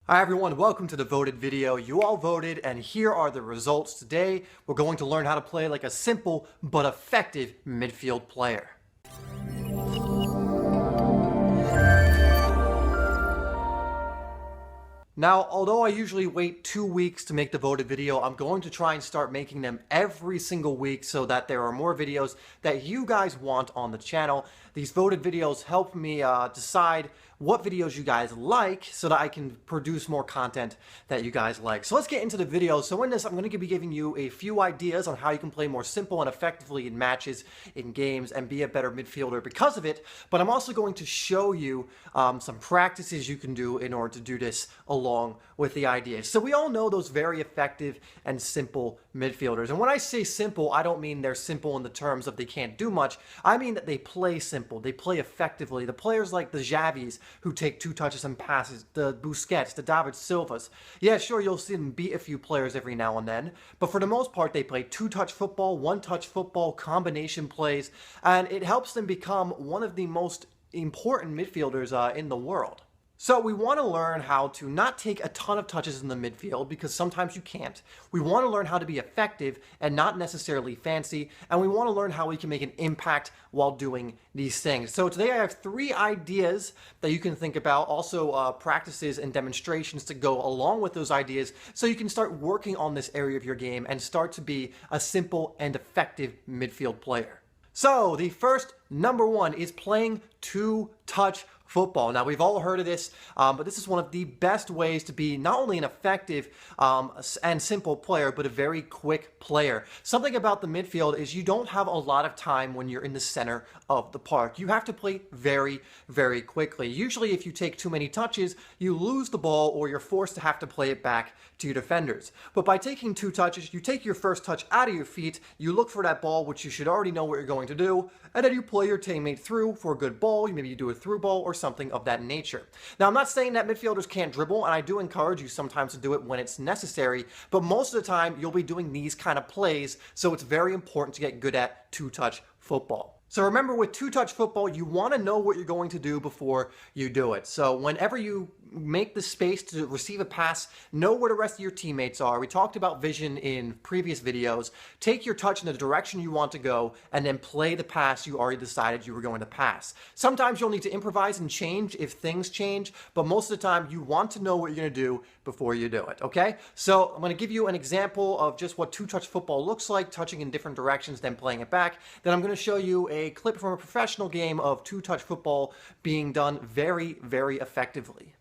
Hi everyone, welcome to the voted video. You all voted and here are the results. Today we're going to learn how to play like a simple but effective midfield player. Now, although I usually wait 2 weeks to make the voted video, I'm going to try and start making them every single week so that there are more videos that you guys want on the channel. These voted videos help me decide what videos you guys like so that I can produce more content that you guys like. So let's get into the video. So in this, I'm going to be giving you a few ideas on how you can play more simple and effectively in matches, in games, and be a better midfielder because of it. But I'm also going to show you some practices you can do in order to do this along with the ideas. So we all know those very effective and simple midfielders. And when I say simple, I don't mean they're simple in the terms of they can't do much. I mean that they play simple, they play effectively. The players like the Xavis who take 2 touches and passes, the Busquets, the David Silvas. Yeah, sure, you'll see them beat a few players every now and then, but for the most part, they play 2-touch football, 1-touch football, combination plays, and it helps them become one of the most important midfielders in the world. So we want to learn how to not take a ton of touches in the midfield because sometimes you can't. We want to learn how to be effective and not necessarily fancy, and we want to learn how we can make an impact while doing these things. So today I have 3 ideas that you can think about, also practices and demonstrations to go along with those ideas so you can start working on this area of your game and start to be a simple and effective midfield player. So the first, number 1, is playing 2-touch football. Now, we've all heard of this, but this is one of the best ways to be not only an effective and simple player, but a very quick player. Something about the midfield is you don't have a lot of time when you're in the center of the park. You have to play very, very quickly. Usually, if you take too many touches, you lose the ball or you're forced to have to play it back to your defenders. But by taking 2 touches, you take your first touch out of your feet, you look for that ball, which you should already know what you're going to do, and then you play your teammate through for a good ball. Maybe you do a through ball or something of that nature. Now, I'm not saying that midfielders can't dribble, and I do encourage you sometimes to do it when it's necessary, but most of the time you'll be doing these kind of plays, so it's very important to get good at 2-touch football. So remember, with 2-touch football, you want to know what you're going to do before you do it. So whenever you make the space to receive a pass, know where the rest of your teammates are. We talked about vision in previous videos. Take your touch in the direction you want to go, and then play the pass you already decided you were going to pass. Sometimes you'll need to improvise and change if things change, but most of the time you want to know what you're going to do before you do it, okay? So I'm going to give you an example of just what 2-touch football looks like, touching in different directions, then playing it back. Then I'm going to show you a clip from a professional game of 2-touch football being done very, very effectively.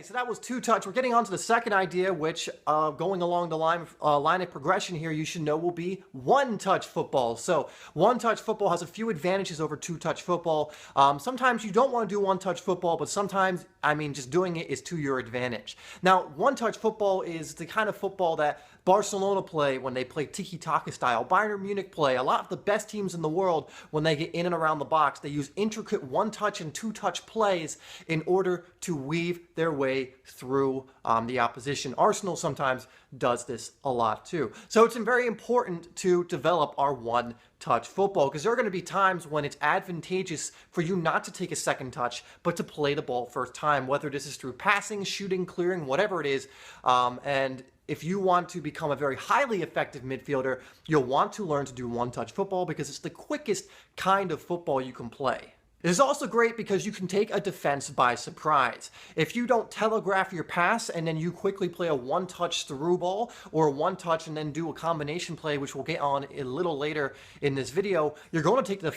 So that was 2-touch. We're getting on to the second idea, which going along the line of progression here, you should know will be 1-touch football. So 1-touch football has a few advantages over 2-touch football. Sometimes you don't want to do 1-touch football, but sometimes, just doing it is to your advantage. Now, 1-touch football is the kind of football that Barcelona play when they play tiki-taka style. Bayern Munich play. A lot of the best teams in the world, when they get in and around the box, they use intricate 1-touch and 2-touch plays in order to weave their way through the opposition. Arsenal sometimes does this a lot too. So it's very important to develop our 1-touch football because there are going to be times when it's advantageous for you not to take a second touch, but to play the ball first time, whether this is through passing, shooting, clearing, whatever it is. And if you want to become a very highly effective midfielder, you'll want to learn to do 1-touch football because it's the quickest kind of football you can play. It is also great because you can take a defense by surprise. If you don't telegraph your pass and then you quickly play a 1-touch through ball or a 1-touch and then do a combination play, which we'll get on a little later in this video, you're going to take the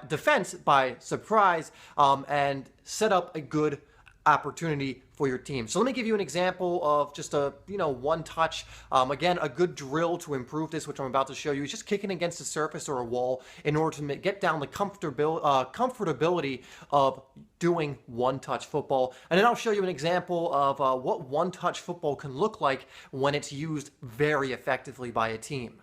defense by surprise and set up a good opportunity for your team. So let me give you an example of just a one touch. Again, a good drill to improve this, which I'm about to show you, is just kicking against a surface or a wall in order to get down the comfortability of doing one-touch football. And then I'll show you an example of what one-touch football can look like when it's used very effectively by a team.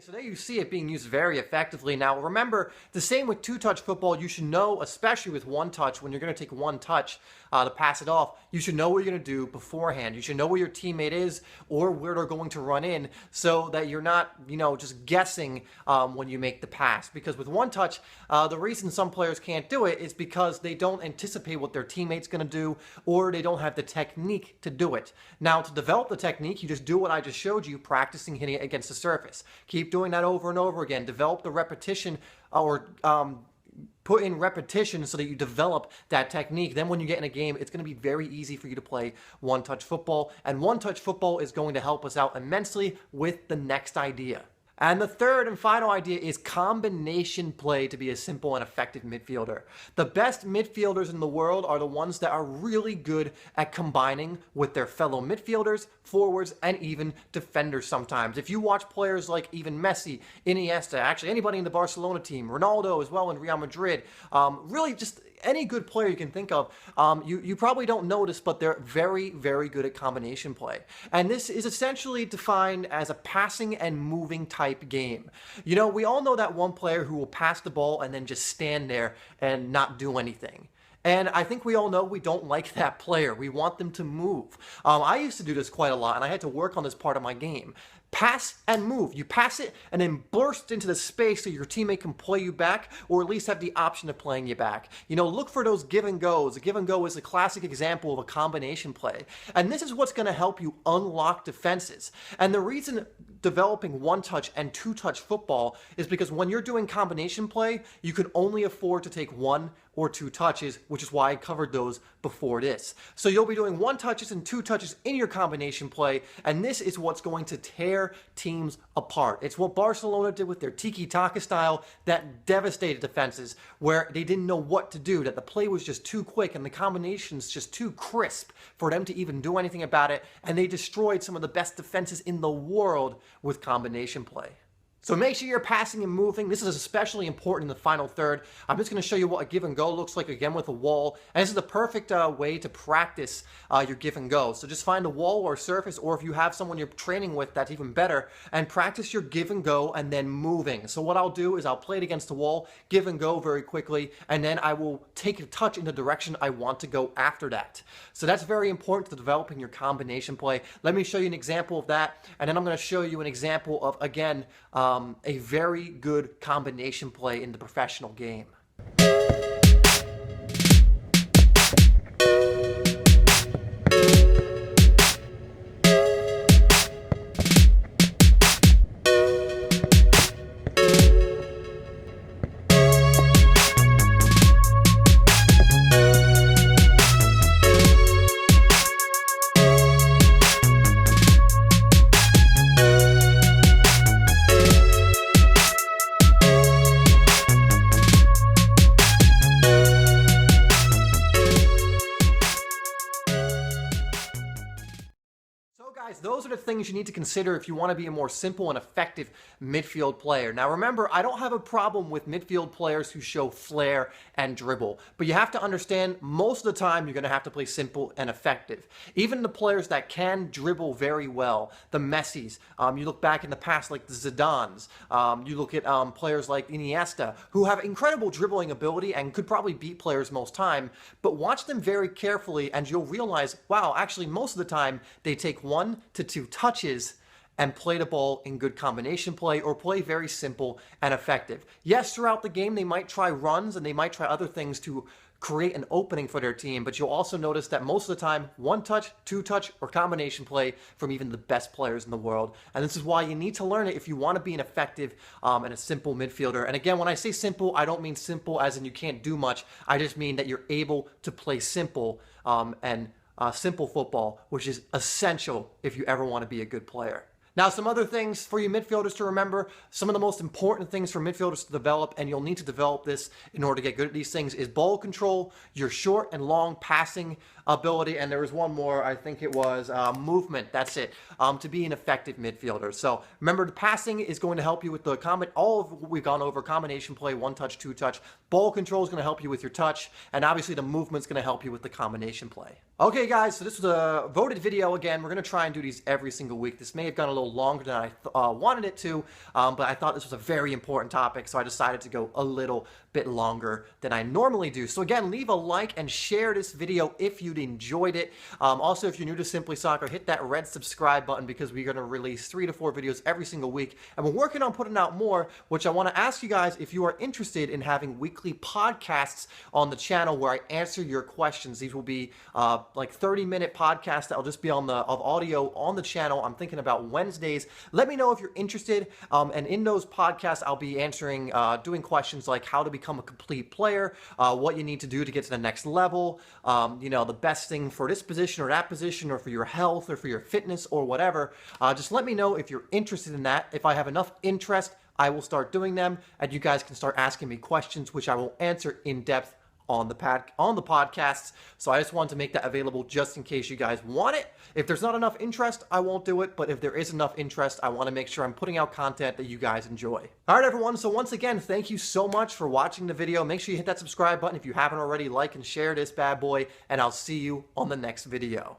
So there you see it being used very effectively. Now remember, the same with two-touch football, you should know, especially with one touch, when you're going to take one touch to pass it off, you should know what you're going to do beforehand. You should know where your teammate is or where they're going to run in so that you're not, just guessing when you make the pass. Because with one touch, the reason some players can't do it is because they don't anticipate what their teammate's going to do or they don't have the technique to do it. Now, to develop the technique, you just do what I just showed you, practicing hitting it against the surface. Keep doing that over and over again. Develop the repetition or put in repetition so that you develop that technique. Then when you get in a game, it's going to be very easy for you to play one-touch football. And one-touch football is going to help us out immensely with the next idea. And the third and final idea is combination play to be a simple and effective midfielder. The best midfielders in the world are the ones that are really good at combining with their fellow midfielders, forwards, and even defenders sometimes. If you watch players like even Messi, Iniesta, actually anybody in the Barcelona team, Ronaldo as well in Real Madrid, really just any good player you can think of, you probably don't notice, but they're very, very good at combination play. And this is essentially defined as a passing and moving type game. We all know that one player who will pass the ball and then just stand there and not do anything. And I think we all know we don't like that player. We want them to move. I used to do this quite a lot, and I had to work on this part of my game. Pass and move. You pass it and then burst into the space so your teammate can play you back, or at least have the option of playing you back. Look for those give and goes. A give and go is a classic example of a combination play. And this is what's going to help you unlock defenses. And the reason developing one-touch and two-touch football is because when you're doing combination play, you can only afford to take one or two touches, which is why I covered those before this. So you'll be doing one touches and two touches in your combination play, and this is what's going to tear teams apart. It's what Barcelona did with their tiki-taka style that devastated defenses, where they didn't know what to do, that the play was just too quick and the combinations just too crisp for them to even do anything about it, and they destroyed some of the best defenses in the world with combination play. So make sure you're passing and moving. This is especially important in the final third. I'm just going to show you what a give and go looks like, again with a wall. And this is the perfect way to practice your give and go. So just find a wall or surface, or if you have someone you're training with, that's even better, and practice your give and go and then moving. So what I'll do is I'll play it against the wall, give and go very quickly, and then I will take a touch in the direction I want to go after that. So that's very important to developing your combination play. Let me show you an example of that, and then I'm going to show you an example of, again, a very good combination play in the professional game. Guys, those are the things you need to consider if you want to be a more simple and effective midfield player. Now remember, I don't have a problem with midfield players who show flair and dribble, but you have to understand most of the time you're going to have to play simple and effective. Even the players that can dribble very well, the Messis, you look back in the past like the Zidans, you look at players like Iniesta, who have incredible dribbling ability and could probably beat players most time, but watch them very carefully and you'll realize, wow, actually most of the time they take 1 to 2 touches and play the ball in good combination play or play very simple and effective. Yes, throughout the game, they might try runs and they might try other things to create an opening for their team, but you'll also notice that most of the time, one touch, two touch, or combination play from even the best players in the world. And this is why you need to learn it if you want to be an effective and a simple midfielder. And again, when I say simple, I don't mean simple as in you can't do much. I just mean that you're able to play simple and simple football, which is essential if you ever want to be a good player. Now, some other things for you midfielders to remember, some of the most important things for midfielders to develop, and you'll need to develop this in order to get good at these things, is ball control, your short and long passing ability, and there was one more, I think it was movement, that's it, to be an effective midfielder. So remember, the passing is going to help you with the all of what we've gone over, combination play, one touch, two touch. Ball control is going to help you with your touch, and obviously the movement's going to help you with the combination play. Okay, guys, so this was a voted video again. We're going to try and do these every single week. This may have gone a little longer than I wanted it to, but I thought this was a very important topic, so I decided to go a little bit longer than I normally do. So again, leave a like and share this video if you'd enjoyed it. Also, if you're new to Simply Soccer, hit that red subscribe button because we're going to release 3 to 4 videos every single week, and we're working on putting out more, which I want to ask you guys if you are interested in having weekly podcasts on the channel where I answer your questions. These will be like 30-minute podcasts that will just be of audio on the channel. I'm thinking about Wednesdays. Let me know if you're interested, and in those podcasts, I'll be answering, doing questions like how to become a complete player, what you need to do to get to the next level, you know, the best thing for this position or that position, or for your health or for your fitness or whatever. Just let me know if you're interested in that. If I have enough interest, I will start doing them, and you guys can start asking me questions, which I will answer in depth on the podcasts. So I just wanted to make that available just in case you guys want it. If there's not enough interest, I won't do it, but if there is enough interest, I want to make sure I'm putting out content that you guys enjoy. All right, everyone, so once again, thank you so much for watching the video. Make sure you hit that subscribe button if you haven't already, like and share this bad boy, and I'll see you on the next video.